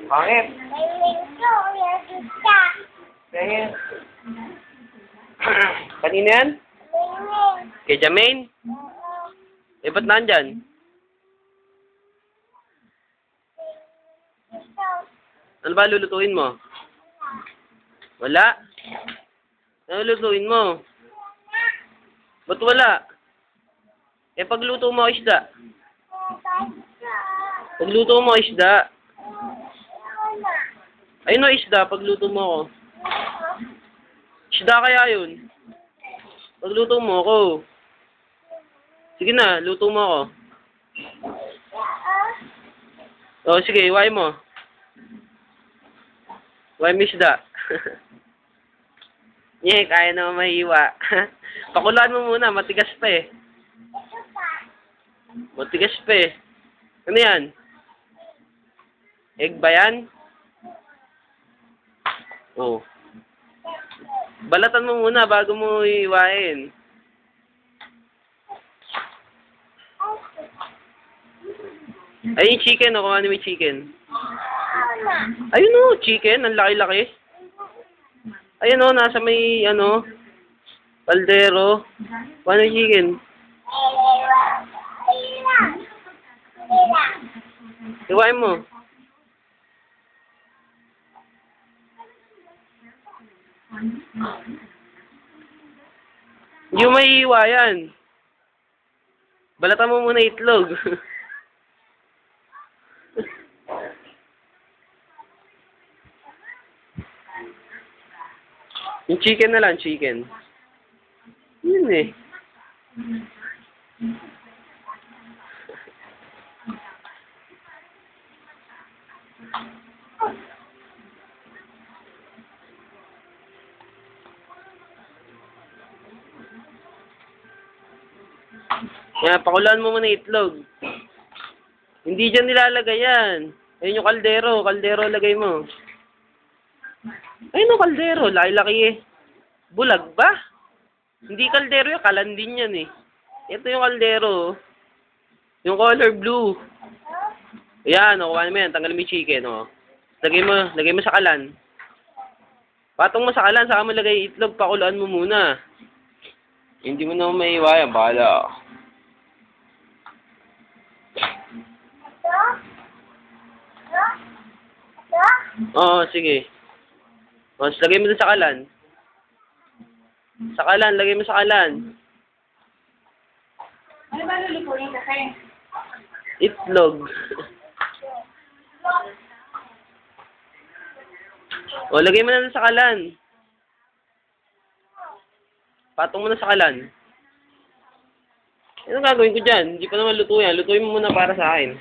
Bakit? May lingko, may kita. Kaya... Kanina yan? May Kay Jermaine? Eh, ba't nandyan? ito. Ano ba lulutuin mo? Wala? Ano lulutuin mo? Ba't wala? Eh, pagluto mo isda. Pagluto mo isda. Ayun o isda, pagluto mo ako. Isda kaya yun? Pagluto mo ako. Sige na, luto mo ako. O, sige, iway mo. Iway mo isda. Nye, kaya naman mahiwa. Pakulaan mo muna, matigas pa eh. Matigas pa eh. Ano yan? Egg ba yan? Oh. Balatan mo muna bago mo iiwain. Ay, yung chicken, o kung ano yung chicken. Ayun o, chicken, ang laki-laki. Ayun o, nasa may, ano, kaldero. Kung ano yung chicken? Iwain mo. Hindi mo maiiwa yan. Balatan mo muna itlog. Yung chicken na lang, chicken. Yun eh. Yan, pakulaan mo muna itlog. Hindi dyan nilalagay yan. Ayun yung kaldero. Kaldero lagay mo. Ayun yung kaldero. Laki-laki eh. Bulag ba? Hindi kaldero yung kalandin yan eh. Ito yung kaldero. Yung color blue. Ayan, o. Kuha mo yan. Tanggalin mo yung chicken, o. Lagay mo sa kalan. Patong mo sa kalan. Saka mo lagay itlog. Pakulaan mo muna. Hindi mo naman maiiwayan. Bahala. Oo, sige. O, lagay mo dun sa kalan. Sa kalan, lagay mo sa kalan. Ano ba lulutuin kasi? Itlog. O, lagay mo na dun sa kalan. Patong mo na sa kalan. Ano gagawin ko dyan? Hindi pa naman luto yan. Lutuin mo muna para sa akin.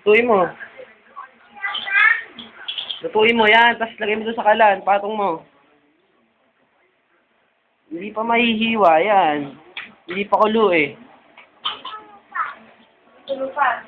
Lutuin mo. Lutuin mo yan. Tapos lagay mo doon sa kalan. Patong mo. Hindi pa mahihiwa yan. Hindi pa kulo eh. Tulo pa.